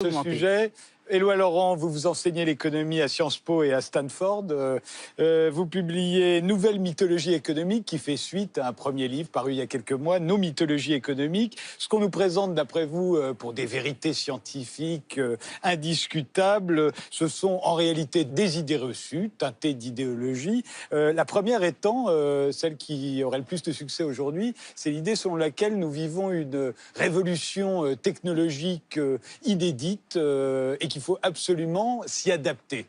Ce sujet. Éloi Laurent, vous enseignez l'économie à Sciences Po et à Stanford. Vous publiez Nouvelle mythologie économique qui fait suite à un premier livre paru il y a quelques mois, Nos mythologies économiques. Ce qu'on nous présente, d'après vous, pour des vérités scientifiques indiscutables, ce sont en réalité des idées reçues, teintées d'idéologie. La première étant, celle qui aurait le plus de succès aujourd'hui, c'est l'idée selon laquelle nous vivons une révolution technologique inédite et qu'il faut absolument s'y adapter.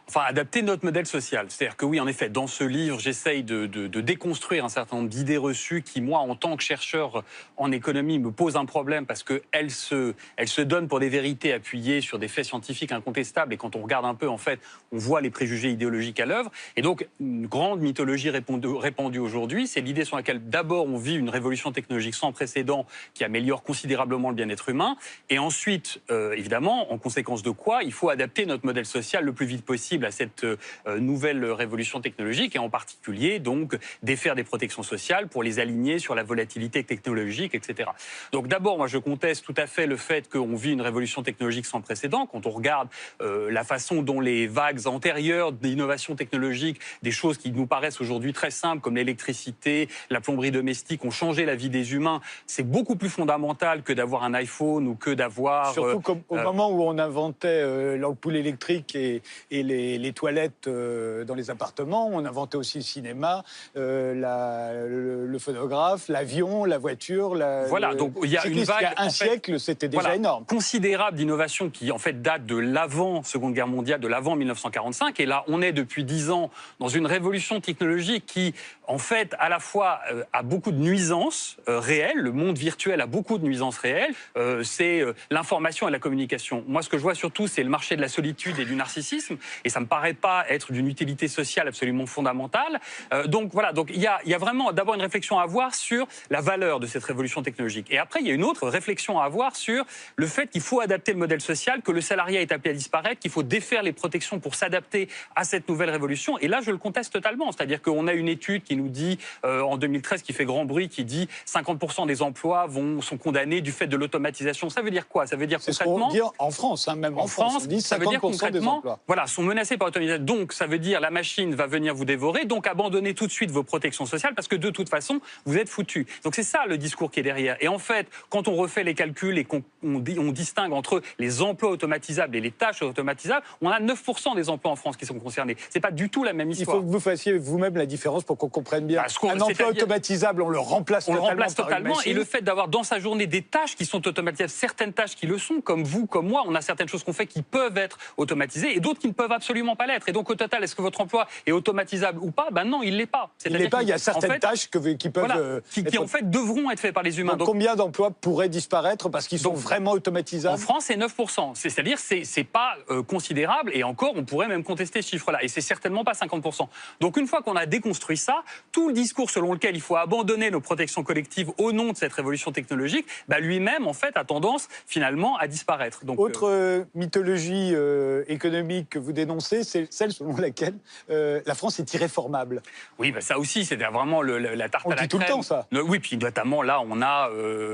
Enfin, adapter notre modèle social. C'est-à-dire que oui, en effet, dans ce livre, j'essaye de déconstruire un certain nombre d'idées reçues qui, moi, en tant que chercheur en économie, me posent un problème parce qu'elles se donnent pour des vérités appuyées sur des faits scientifiques incontestables. Et quand on regarde un peu, en fait, on voit les préjugés idéologiques à l'œuvre. Et donc, une grande mythologie répandue aujourd'hui, c'est l'idée sur laquelle, d'abord, on vit une révolution technologique sans précédent qui améliore considérablement le bien-être humain. Et ensuite, évidemment, en conséquence de quoi, il faut adapter notre modèle social le plus vite possible à cette nouvelle révolution technologique et en particulier donc défaire des protections sociales pour les aligner sur la volatilité technologique, etc. Donc d'abord, moi je conteste tout à fait le fait qu'on vit une révolution technologique sans précédent. Quand on regarde la façon dont les vagues antérieures d'innovation technologique, des choses qui nous paraissent aujourd'hui très simples comme l'électricité, la plomberie domestique, ont changé la vie des humains, c'est beaucoup plus fondamental que d'avoir un iPhone ou que d'avoir... Surtout au moment où on inventait l'ampoule électrique et les toilettes dans les appartements, on inventait aussi le cinéma, le phonographe, l'avion, la voiture. Voilà, donc il y a une vague. Il y a un siècle, c'était déjà énorme. Considérable d'innovation qui en fait date de l'avant-Seconde Guerre mondiale, de l'avant 1945. Et là, on est depuis 10 ans dans une révolution technologique qui, en fait, à la fois a beaucoup de nuisances réelles. Le monde virtuel a beaucoup de nuisances réelles. C'est l'information et la communication. Moi, ce que je vois surtout, c'est le marché de la solitude et du narcissisme. Et ça me paraît pas être d'une utilité sociale absolument fondamentale. Donc voilà, donc il y a vraiment d'abord une réflexion à avoir sur la valeur de cette révolution technologique. Et après, il y a une autre réflexion à avoir sur le fait qu'il faut adapter le modèle social, que le salariat est appelé à disparaître, qu'il faut défaire les protections pour s'adapter à cette nouvelle révolution. Et là, je le conteste totalement. C'est-à-dire qu'on a une étude qui nous dit, en 2013, qui fait grand bruit, qui dit 50% des emplois sont condamnés du fait de l'automatisation. Ça veut dire quoi? Ça veut dire concrètement... C'est ce qu'on dit en France, hein, même en France, on dit 50% des emplois. Voilà, sont menacés par l'automatisation. Donc, ça veut dire la machine va venir vous dévorer, donc abandonnez tout de suite vos protections sociales parce que de toute façon, vous êtes foutus. Donc, c'est ça le discours qui est derrière. Et en fait, quand on refait les calculs et qu'on distingue entre les emplois automatisables et les tâches automatisables, on a 9% des emplois en France qui sont concernés. C'est pas du tout la même histoire. Il faut que vous fassiez vous-même la différence pour qu'on comprenne bien. Un emploi automatisable, on le remplace totalement. Et le fait d'avoir dans sa journée des tâches qui sont automatisables, certaines tâches qui le sont, comme vous, comme moi, on a certaines choses qu'on fait qui peuvent être automatisées et d'autres qui ne peuvent absolument pas l'être. Et donc, au total, est-ce que votre emploi est automatisable ou pas? Ben non, il ne l'est pas. Il l'est pas, il y a certaines tâches qui peuvent... Voilà, qui en fait devront être faites par les humains. Donc, combien d'emplois pourraient disparaître parce qu'ils sont vraiment automatisables? En France, c'est 9%. C'est-à-dire c'est pas considérable et encore, on pourrait même contester ce chiffre-là. Et c'est certainement pas 50%. Donc, une fois qu'on a déconstruit ça, tout le discours selon lequel il faut abandonner nos protections collectives au nom de cette révolution technologique, bah, lui-même, en fait, a tendance finalement à disparaître. Donc, autre mythologie économique que vous dénoncez, c'est celle selon laquelle la France est irréformable. Oui, bah ça aussi, c'est vraiment la tarte à la crème. On dit tout le temps ça. Oui, puis notamment là, on a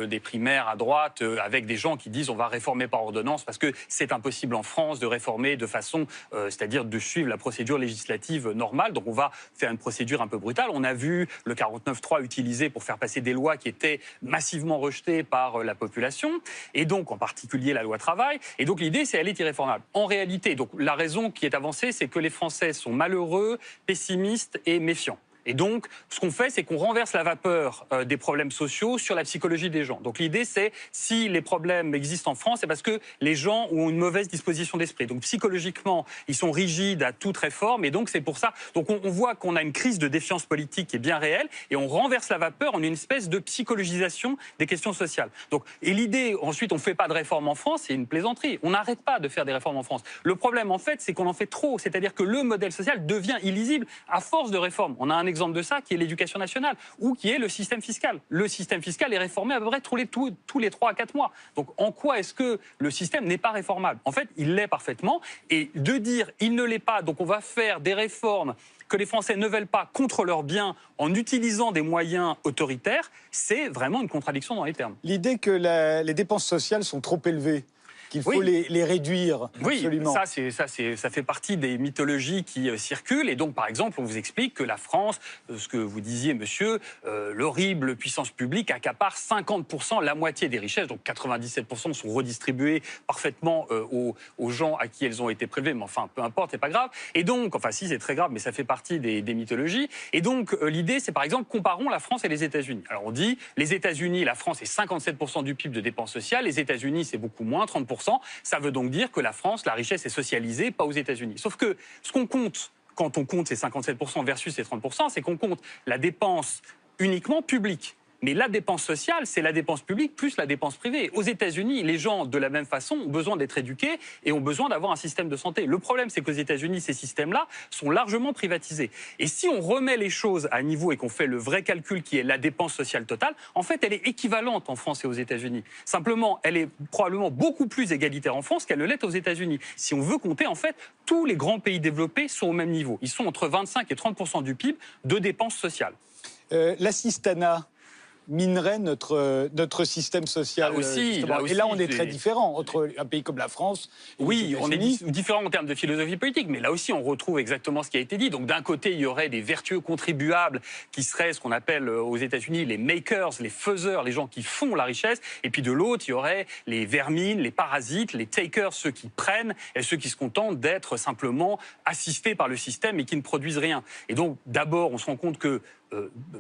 des primaires à droite avec des gens qui disent on va réformer par ordonnance parce que c'est impossible en France de réformer de façon, c'est-à-dire de suivre la procédure législative normale. Donc on va faire une procédure un peu brutale. On a vu le 49.3 utilisé pour faire passer des lois qui étaient massivement rejetées par la population, et donc en particulier la loi travail. Et donc l'idée, c'est elle est irréformable. En réalité, donc la raison qui est avancée, c'est que les Français sont malheureux, pessimistes et méfiants. Et donc, ce qu'on fait, c'est qu'on renverse la vapeur des problèmes sociaux sur la psychologie des gens. Donc l'idée, c'est si les problèmes existent en France, c'est parce que les gens ont une mauvaise disposition d'esprit. Donc psychologiquement, ils sont rigides à toute réforme. Et donc c'est pour ça. Donc on voit qu'on a une crise de défiance politique qui est bien réelle. Et on renverse la vapeur en une espèce de psychologisation des questions sociales. Donc, et l'idée, ensuite, on ne fait pas de réforme en France, c'est une plaisanterie. On n'arrête pas de faire des réformes en France. Le problème, en fait, c'est qu'on en fait trop. C'est-à-dire que le modèle social devient illisible à force de réformes. On a un exemple de ça qui est l'éducation nationale ou qui est le système fiscal. Le système fiscal est réformé à peu près tous les 3 à 4 mois. Donc en quoi est-ce que le système n'est pas réformable? En fait, il l'est parfaitement. Et de dire il ne l'est pas, donc on va faire des réformes que les Français ne veulent pas contre leurs biens en utilisant des moyens autoritaires, c'est vraiment une contradiction dans les termes. L'idée que les dépenses sociales sont trop élevées, qu'il faut Oui. les réduire. Oui, Absolument. ça fait partie des mythologies qui circulent. Et donc, par exemple, on vous explique que la France, ce que vous disiez, monsieur, l'horrible puissance publique accapare 50%, la moitié des richesses. Donc, 97% sont redistribués parfaitement aux gens à qui elles ont été prélevées. Mais enfin, peu importe, c'est pas grave. Et donc, enfin, si, c'est très grave, mais ça fait partie des mythologies. Et donc, l'idée, c'est par exemple, comparons la France et les États-Unis. Alors, on dit, les États-Unis, la France, c'est 57% du PIB de dépenses sociales. Les États-Unis, c'est beaucoup moins, 30%. Ça veut donc dire que la France, la richesse est socialisée, pas aux États-Unis. Sauf que ce qu'on compte, quand on compte ces 57% versus ces 30%, c'est qu'on compte la dépense uniquement publique. Mais la dépense sociale, c'est la dépense publique plus la dépense privée. Aux États-Unis, les gens, de la même façon, ont besoin d'être éduqués et ont besoin d'avoir un système de santé. Le problème, c'est qu'aux États-Unis, ces systèmes-là sont largement privatisés. Et si on remet les choses à niveau et qu'on fait le vrai calcul qui est la dépense sociale totale, en fait, elle est équivalente en France et aux États-Unis. Simplement, elle est probablement beaucoup plus égalitaire en France qu'elle ne l'est aux États-Unis. Si on veut compter, en fait, tous les grands pays développés sont au même niveau. Ils sont entre 25 et 30% du PIB de dépenses sociales. L'assistanat minerait notre système social. Là aussi, et là, on est très différent entre un pays comme la France et les Oui, on est États-Unis. différents en termes de philosophie politique, mais là aussi, on retrouve exactement ce qui a été dit. Donc, d'un côté, il y aurait des vertueux contribuables qui seraient ce qu'on appelle aux États-Unis les makers, les faiseurs, les gens qui font la richesse. Et puis de l'autre, il y aurait les vermines, les parasites, les takers, ceux qui prennent et ceux qui se contentent d'être simplement assistés par le système et qui ne produisent rien. Et donc, d'abord, on se rend compte que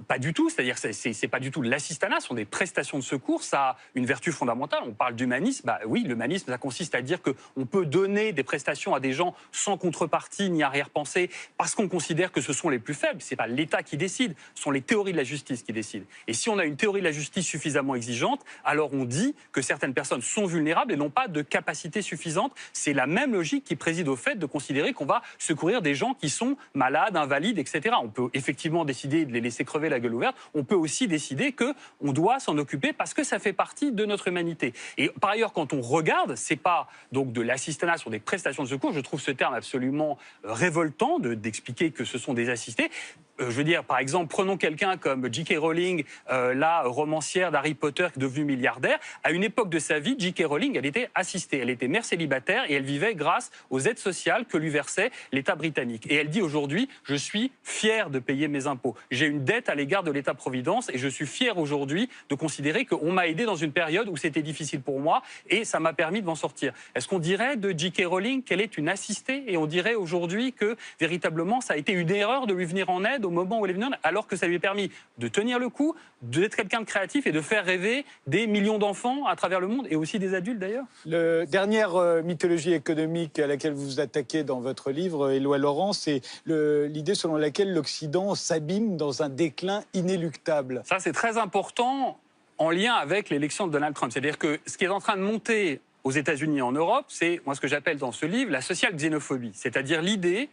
pas du tout, c'est-à-dire c'est pas du tout de l'assistanat, ce sont des prestations de secours, ça a une vertu fondamentale. On parle d'humanisme, bah oui, l'humanisme, ça consiste à dire qu'on peut donner des prestations à des gens sans contrepartie ni arrière-pensée, parce qu'on considère que ce sont les plus faibles. C'est pas l'État qui décide, ce sont les théories de la justice qui décident. Et si on a une théorie de la justice suffisamment exigeante, alors on dit que certaines personnes sont vulnérables et n'ont pas de capacité suffisante. C'est la même logique qui préside au fait de considérer qu'on va secourir des gens qui sont malades, invalides, etc. On peut effectivement décider de les laisser crever la gueule ouverte, on peut aussi décider qu'on doit s'en occuper parce que ça fait partie de notre humanité. Et par ailleurs, quand on regarde, c'est pas donc de l'assistanat sur des prestations de secours, je trouve ce terme absolument révoltant d'expliquer que ce sont des assistés. Je veux dire, par exemple, prenons quelqu'un comme J.K. Rowling, la romancière d'Harry Potter qui est devenue milliardaire. À une époque de sa vie, J.K. Rowling, elle était assistée. Elle était mère célibataire et elle vivait grâce aux aides sociales que lui versait l'État britannique. Et elle dit aujourd'hui, je suis fière de payer mes impôts. J'ai une dette à l'égard de l'État-providence et je suis fière aujourd'hui de considérer qu'on m'a aidé dans une période où c'était difficile pour moi et ça m'a permis de m'en sortir. Est-ce qu'on dirait de J.K. Rowling qu'elle est une assistée et on dirait aujourd'hui que véritablement ça a été une erreur de lui venir en aide au moment où elle est venue, alors que ça lui a permis de tenir le coup, d'être quelqu'un de créatif et de faire rêver des millions d'enfants à travers le monde et aussi des adultes d'ailleurs. La dernière mythologie économique à laquelle vous vous attaquez dans votre livre, Éloi Laurent, c'est l'idée selon laquelle l'Occident s'abîme dans un déclin inéluctable. Ça, c'est très important en lien avec l'élection de Donald Trump. C'est-à-dire que ce qui est en train de monter aux États-Unis et en Europe, c'est, moi, ce que j'appelle dans ce livre, la social xénophobie. C'est-à-dire l'idée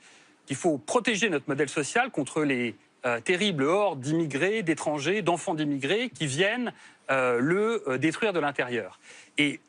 qu'il faut protéger notre modèle social contre les terribles hordes d'immigrés, d'étrangers, d'enfants d'immigrés qui viennent le détruire de l'intérieur. Et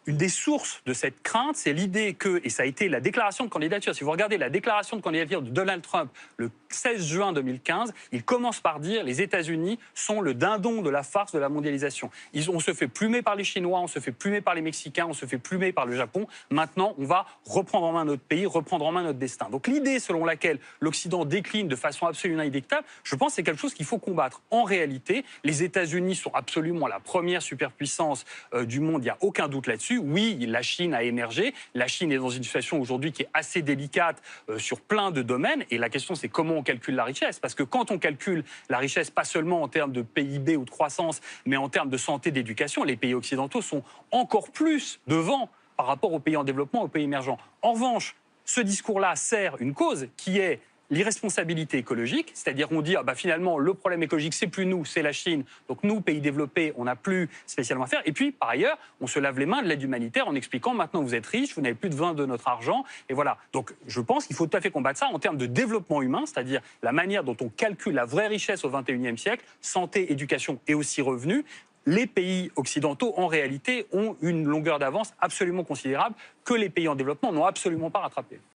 une des sources de cette crainte, c'est l'idée que, et ça a été la déclaration de candidature, si vous regardez la déclaration de candidature de Donald Trump le 16 juin 2015, il commence par dire les États-Unis sont le dindon de la farce de la mondialisation. On se fait plumer par les Chinois, on se fait plumer par les Mexicains, on se fait plumer par le Japon. Maintenant, on va reprendre en main notre pays, reprendre en main notre destin. Donc l'idée selon laquelle l'Occident décline de façon absolument inéluctable, je pense que c'est quelque chose qu'il faut combattre. En réalité, les États-Unis sont absolument la première superpuissance du monde, il n'y a aucun doute là-dessus. Oui, la Chine a émergé. La Chine est dans une situation aujourd'hui qui est assez délicate sur plein de domaines. Et la question, c'est comment on calcule la richesse. Parce que quand on calcule la richesse, pas seulement en termes de PIB ou de croissance, mais en termes de santé, d'éducation, les pays occidentaux sont encore plus devant par rapport aux pays en développement, aux pays émergents. En revanche, ce discours-là sert une cause qui est l'irresponsabilité écologique, c'est-à-dire qu'on dit finalement le problème écologique c'est plus nous, c'est la Chine, donc nous pays développés on n'a plus spécialement à faire, et puis par ailleurs on se lave les mains de l'aide humanitaire en expliquant maintenant vous êtes riches, vous n'avez plus besoin de notre argent, et voilà. Donc je pense qu'il faut tout à fait combattre ça en termes de développement humain, c'est-à-dire la manière dont on calcule la vraie richesse au XXIe siècle, santé, éducation et aussi revenus. Les pays occidentaux, en réalité, ont une longueur d'avance absolument considérable que les pays en développement n'ont absolument pas rattrapée.